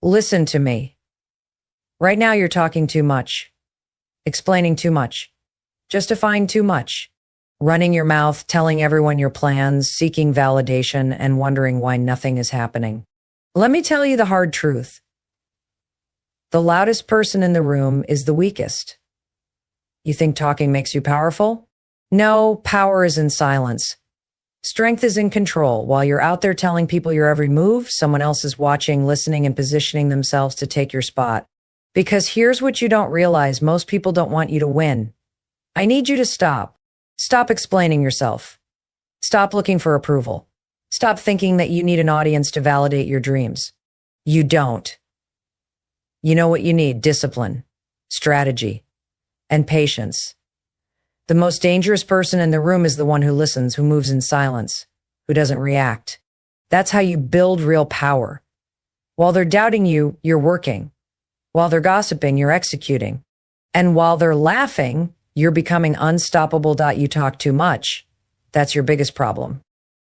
Listen to me. Right now you're talking too much, explaining too much, justifying too much, running your mouth, telling everyone your plans, seeking validation, and wondering why nothing is happening. Let me tell you the hard truth. The loudest person in the room is the weakest. You think talking makes you powerful? No, power is in silence. Strength is in control. While you're out there telling people your every move, someone else is watching, listening, and positioning themselves to take your spot. Because here's what you don't realize: most people don't want you to win. I need you to stop. Stop explaining yourself. Stop looking for approval. Stop thinking that you need an audience to validate your dreams. You don't. You know what you need: discipline, strategy, and patience. The most dangerous person in the room is the one who listens, who moves in silence, who doesn't react. That's how you build real power. While they're doubting you, you're working. While they're gossiping, you're executing. And while they're laughing, you're becoming unstoppable. You talk too much. That's your biggest problem.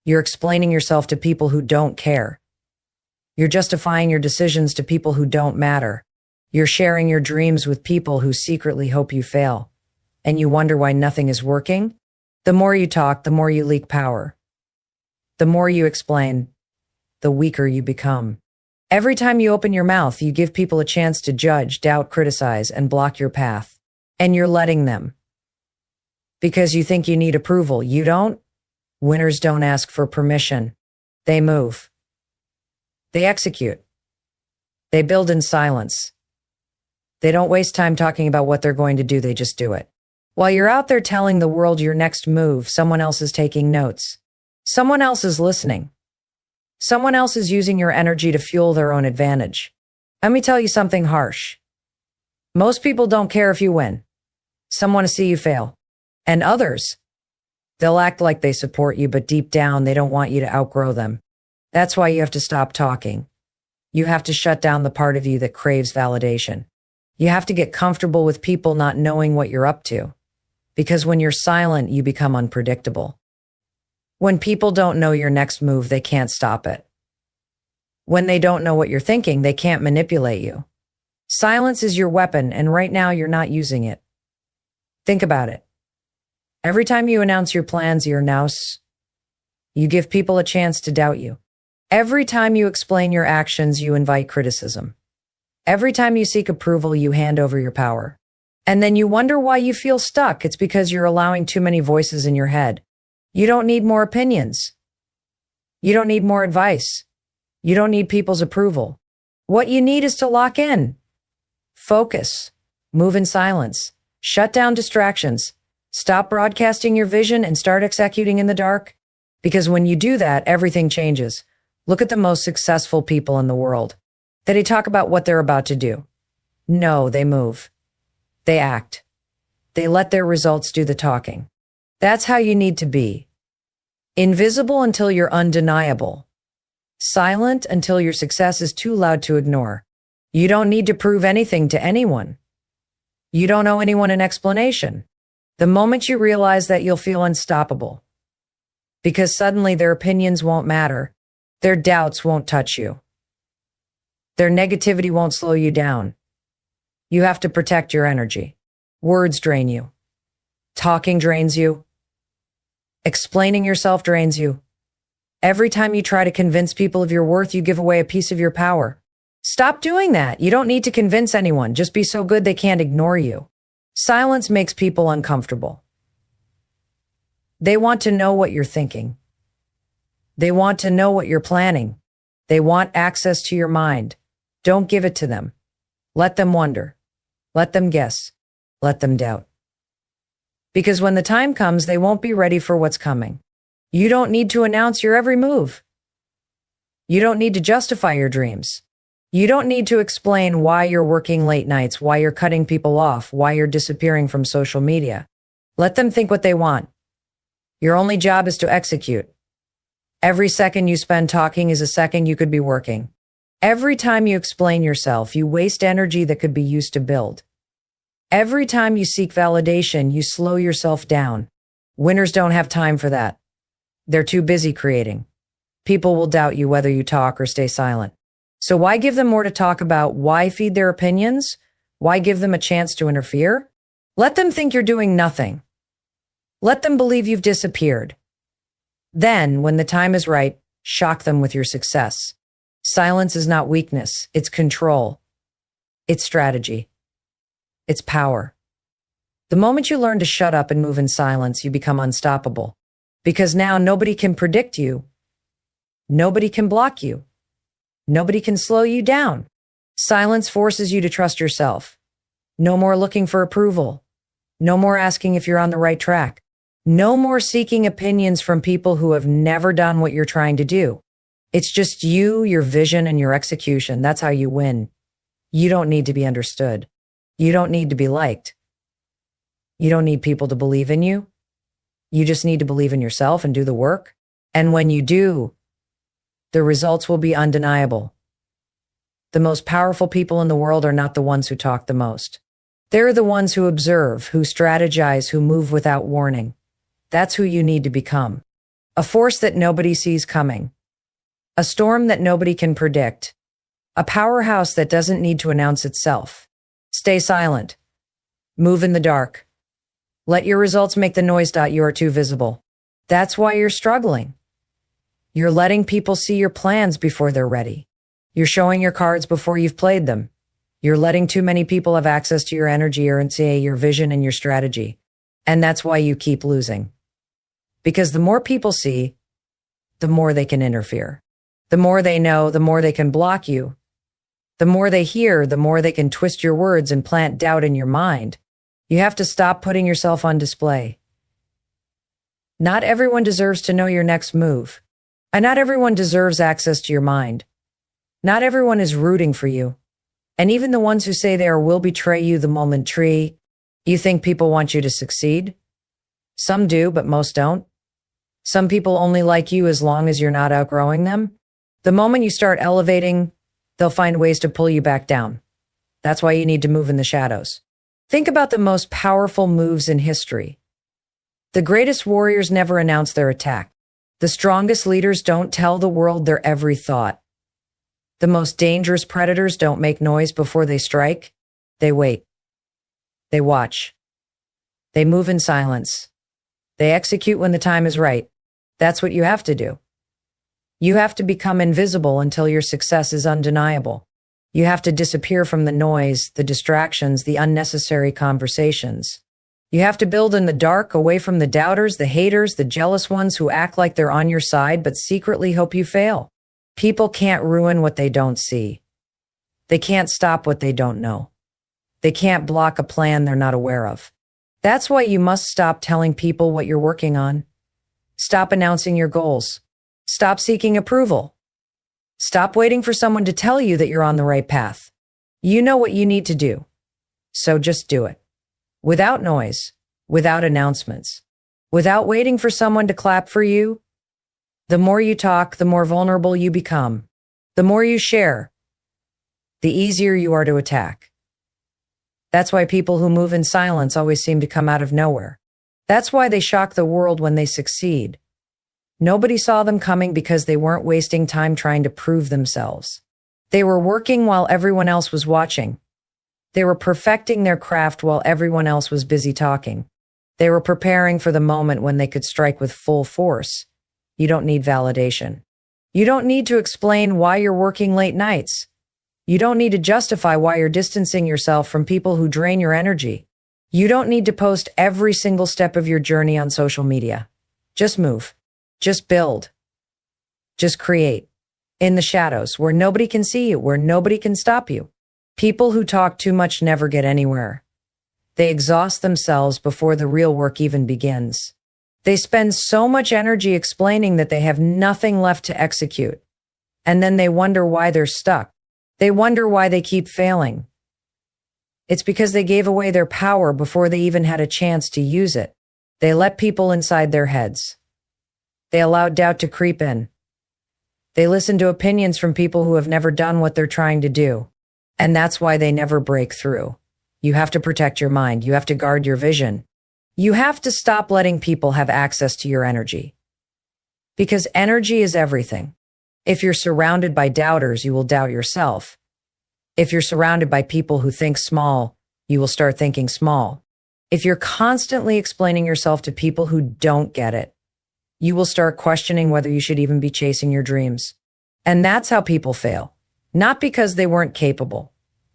You're explaining yourself to people who don't care. You're justifying your decisions to people who don't matter. You're sharing your dreams with people who secretly hope you fail. And you wonder why nothing is working? The more you talk, the more you leak power. The more you explain, the weaker you become. Every time you open your mouth, you give people a chance to judge, doubt, criticize, and block your path. And you're letting them. Because you think you need approval. You don't. Winners don't ask for permission. They move. They execute. They build in silence. They don't waste time talking about what they're going to do. They just do it. While you're out there telling the world your next move, someone else is taking notes. Someone else is listening. Someone else is using your energy to fuel their own advantage. Let me tell you something harsh. Most people don't care if you win. Some want to see you fail. And others, they'll act like they support you, but deep down, they don't want you to outgrow them. That's why you have to stop talking. You have to shut down the part of you that craves validation. You have to get comfortable with people not knowing what you're up to. Because when you're silent, you become unpredictable. When people don't know your next move, they can't stop it. When they don't know what you're thinking, they can't manipulate you. Silence is your weapon, and right now you're not using it. Think about it. Every time you announce your plans, you give people a chance to doubt you. Every time you explain your actions, you invite criticism. Every time you seek approval, you hand over your power. And then you wonder why you feel stuck. It's because you're allowing too many voices in your head. You don't need more opinions. You don't need more advice. You don't need people's approval. What you need is to lock in. Focus. Move in silence. Shut down distractions. Stop broadcasting your vision and start executing in the dark. Because when you do that, everything changes. Look at the most successful people in the world. They talk about what they're about to do. No, they move. They act. They let their results do the talking. That's how you need to be. Invisible until you're undeniable. Silent until your success is too loud to ignore. You don't need to prove anything to anyone. You don't owe anyone an explanation. The moment you realize that, you'll feel unstoppable. Because suddenly their opinions won't matter. Their doubts won't touch you. Their negativity won't slow you down. You have to protect your energy. Words drain you. Talking drains you. Explaining yourself drains you. Every time you try to convince people of your worth, you give away a piece of your power. Stop doing that. You don't need to convince anyone. Just be so good they can't ignore you. Silence makes people uncomfortable. They want to know what you're thinking. They want to know what you're planning. They want access to your mind. Don't give it to them. Let them wonder. Let them guess. Let them doubt. Because when the time comes, they won't be ready for what's coming. You don't need to announce your every move. You don't need to justify your dreams. You don't need to explain why you're working late nights, why you're cutting people off, why you're disappearing from social media. Let them think what they want. Your only job is to execute. Every second you spend talking is a second you could be working. Every time you explain yourself, you waste energy that could be used to build. Every time you seek validation, you slow yourself down. Winners don't have time for that. They're too busy creating. People will doubt you whether you talk or stay silent. So why give them more to talk about? Why feed their opinions? Why give them a chance to interfere? Let them think you're doing nothing. Let them believe you've disappeared. Then, when the time is right, shock them with your success. Silence is not weakness. It's control. It's strategy. It's power. The moment you learn to shut up and move in silence, you become unstoppable. Because now nobody can predict you. Nobody can block you. Nobody can slow you down. Silence forces you to trust yourself. No more looking for approval. No more asking if you're on the right track. No more seeking opinions from people who have never done what you're trying to do. It's just you, your vision, and your execution. That's how you win. You don't need to be understood. You don't need to be liked. You don't need people to believe in you. You just need to believe in yourself and do the work. And when you do, the results will be undeniable. The most powerful people in the world are not the ones who talk the most. They're the ones who observe, who strategize, who move without warning. That's who you need to become. A force that nobody sees coming. A storm that nobody can predict. A powerhouse that doesn't need to announce itself. Stay silent. Move in the dark. Let your results make the noise. You are too visible. That's why you're struggling. You're letting people see your plans before they're ready. You're showing your cards before you've played them. You're letting too many people have access to your energy or your vision and your strategy. And that's why you keep losing. Because the more people see, the more they can interfere. The more they know, the more they can block you. The more they hear, the more they can twist your words and plant doubt in your mind. You have to stop putting yourself on display. Not everyone deserves to know your next move. And not everyone deserves access to your mind. Not everyone is rooting for you. And even the ones who say they will betray you the moment you think people want you to succeed. Some do, but most don't. Some people only like you as long as you're not outgrowing them. The moment you start elevating, they'll find ways to pull you back down. That's why you need to move in the shadows. Think about the most powerful moves in history. The greatest warriors never announce their attack. The strongest leaders don't tell the world their every thought. The most dangerous predators don't make noise before they strike. They wait. They watch. They move in silence. They execute when the time is right. That's what you have to do. You have to become invisible until your success is undeniable. You have to disappear from the noise, the distractions, the unnecessary conversations. You have to build in the dark, away from the doubters, the haters, the jealous ones who act like they're on your side but secretly hope you fail. People can't ruin what they don't see. They can't stop what they don't know. They can't block a plan they're not aware of. That's why you must stop telling people what you're working on. Stop announcing your goals. Stop seeking approval. Stop waiting for someone to tell you that you're on the right path. You know what you need to do. So just do it. Without noise, without announcements, without waiting for someone to clap for you. The more you talk, the more vulnerable you become. The more you share, the easier you are to attack. That's why people who move in silence always seem to come out of nowhere. That's why they shock the world when they succeed. Nobody saw them coming because they weren't wasting time trying to prove themselves. They were working while everyone else was watching. They were perfecting their craft while everyone else was busy talking. They were preparing for the moment when they could strike with full force. You don't need validation. You don't need to explain why you're working late nights. You don't need to justify why you're distancing yourself from people who drain your energy. You don't need to post every single step of your journey on social media. Just move. Just build. Just create. In the shadows, where nobody can see you, where nobody can stop you. People who talk too much never get anywhere. They exhaust themselves before the real work even begins. They spend so much energy explaining that they have nothing left to execute. And then they wonder why they're stuck. They wonder why they keep failing. It's because they gave away their power before they even had a chance to use it. They let people inside their heads. They allowed doubt to creep in. They listen to opinions from people who have never done what they're trying to do. And that's why they never break through. You have to protect your mind. You have to guard your vision. You have to stop letting people have access to your energy. Because energy is everything. If you're surrounded by doubters, you will doubt yourself. If you're surrounded by people who think small, you will start thinking small. If you're constantly explaining yourself to people who don't get it, you will start questioning whether you should even be chasing your dreams. And that's how people fail. Not because they weren't capable,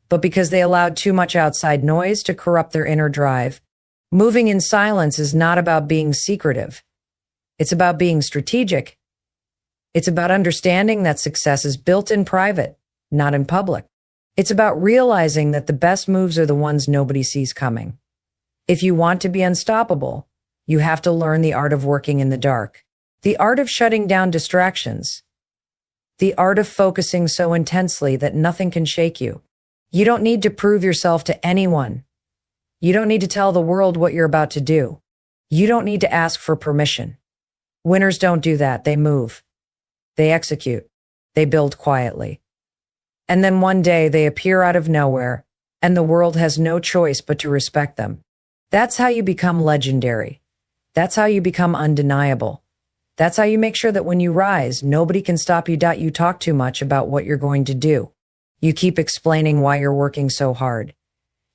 but because they allowed too much outside noise to corrupt their inner drive. Moving in silence is not about being secretive. It's about being strategic. It's about understanding that success is built in private, not in public. It's about realizing that the best moves are the ones nobody sees coming. If you want to be unstoppable, you have to learn the art of working in the dark, the art of shutting down distractions, the art of focusing so intensely that nothing can shake you. You don't need to prove yourself to anyone. You don't need to tell the world what you're about to do. You don't need to ask for permission. Winners don't do that. They move. They execute. They build quietly. And then one day they appear out of nowhere, and the world has no choice but to respect them. That's how you become legendary. That's how you become undeniable. That's how you make sure that when you rise, nobody can stop you. You talk too much about what you're going to do. You keep explaining why you're working so hard.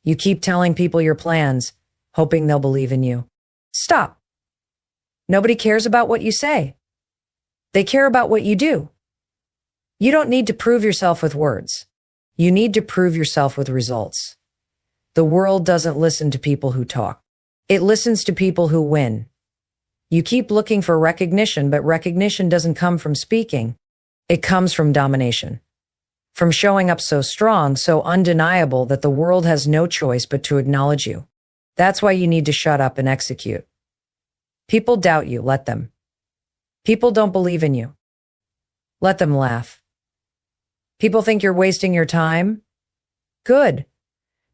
You keep telling people your plans, hoping they'll believe in you. Stop. Nobody cares about what you say. They care about what you do. You don't need to prove yourself with words. You need to prove yourself with results. The world doesn't listen to people who talk. It listens to people who win. You keep looking for recognition, but recognition doesn't come from speaking. It comes from domination. From showing up so strong, so undeniable that the world has no choice but to acknowledge you. That's why you need to shut up and execute. People doubt you, let them. People don't believe in you. Let them laugh. People think you're wasting your time? Good.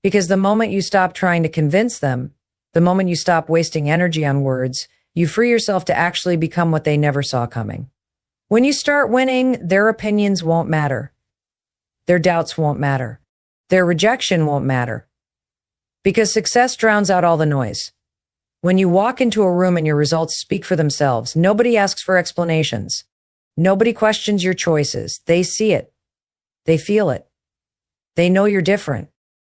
Because the moment you stop trying to convince them, the moment you stop wasting energy on words, you free yourself to actually become what they never saw coming. When you start winning, their opinions won't matter. Their doubts won't matter. Their rejection won't matter. Because success drowns out all the noise. When you walk into a room and your results speak for themselves, nobody asks for explanations. Nobody questions your choices. They see it. They feel it. They know you're different.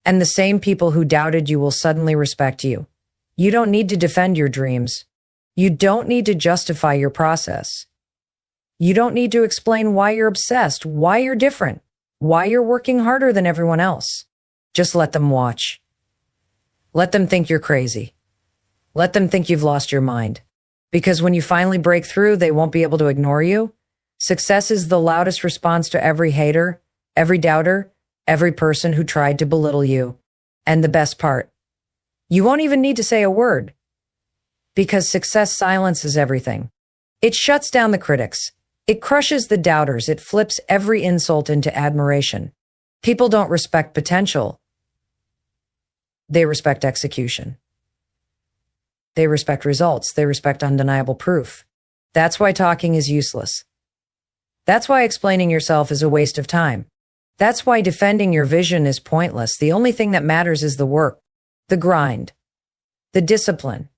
And the same people who doubted you will suddenly respect you. You don't need to defend your dreams. You don't need to justify your process. You don't need to explain why you're obsessed, why you're different, why you're working harder than everyone else. Just let them watch. Let them think you're crazy. Let them think you've lost your mind. Because when you finally break through, they won't be able to ignore you. Success is the loudest response to every hater, every doubter, every person who tried to belittle you. And the best part, you won't even need to say a word. Because success silences everything. It shuts down the critics. It crushes the doubters. It flips every insult into admiration. People don't respect potential. They respect execution. They respect results. They respect undeniable proof. That's why talking is useless. That's why explaining yourself is a waste of time. That's why defending your vision is pointless. The only thing that matters is the work, the grind, the discipline,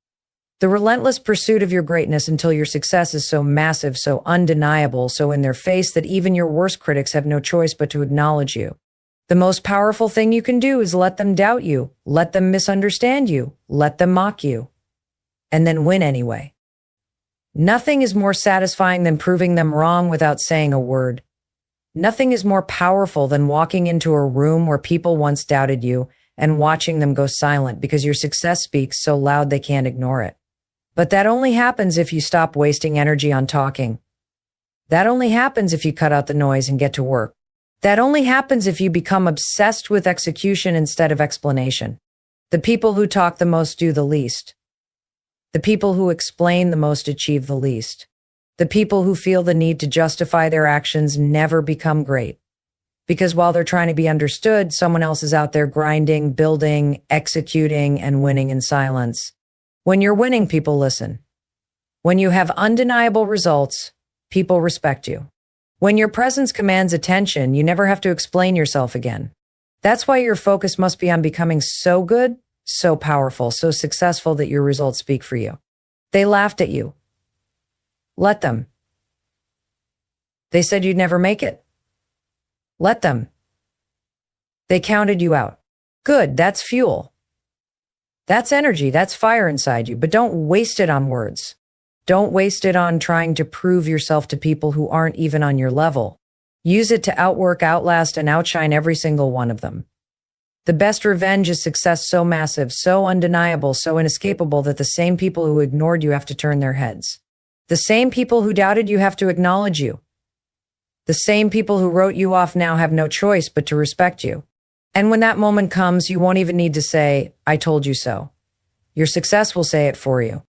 the relentless pursuit of your greatness until your success is so massive, so undeniable, so in their face that even your worst critics have no choice but to acknowledge you. The most powerful thing you can do is let them doubt you, let them misunderstand you, let them mock you, and then win anyway. Nothing is more satisfying than proving them wrong without saying a word. Nothing is more powerful than walking into a room where people once doubted you and watching them go silent because your success speaks so loud they can't ignore it. But that only happens if you stop wasting energy on talking. That only happens if you cut out the noise and get to work. That only happens if you become obsessed with execution instead of explanation. The people who talk the most do the least. The people who explain the most achieve the least. The people who feel the need to justify their actions never become great. Because while they're trying to be understood, someone else is out there grinding, building, executing, and winning in silence. When you're winning, people listen. When you have undeniable results, people respect you. When your presence commands attention, you never have to explain yourself again. That's why your focus must be on becoming so good, so powerful, so successful that your results speak for you. They laughed at you. Let them. They said you'd never make it. Let them. They counted you out. Good, that's fuel. That's energy, that's fire inside you, but don't waste it on words. Don't waste it on trying to prove yourself to people who aren't even on your level. Use it to outwork, outlast, and outshine every single one of them. The best revenge is success so massive, so undeniable, so inescapable that the same people who ignored you have to turn their heads. The same people who doubted you have to acknowledge you. The same people who wrote you off now have no choice but to respect you. And when that moment comes, you won't even need to say, "I told you so." Your success will say it for you.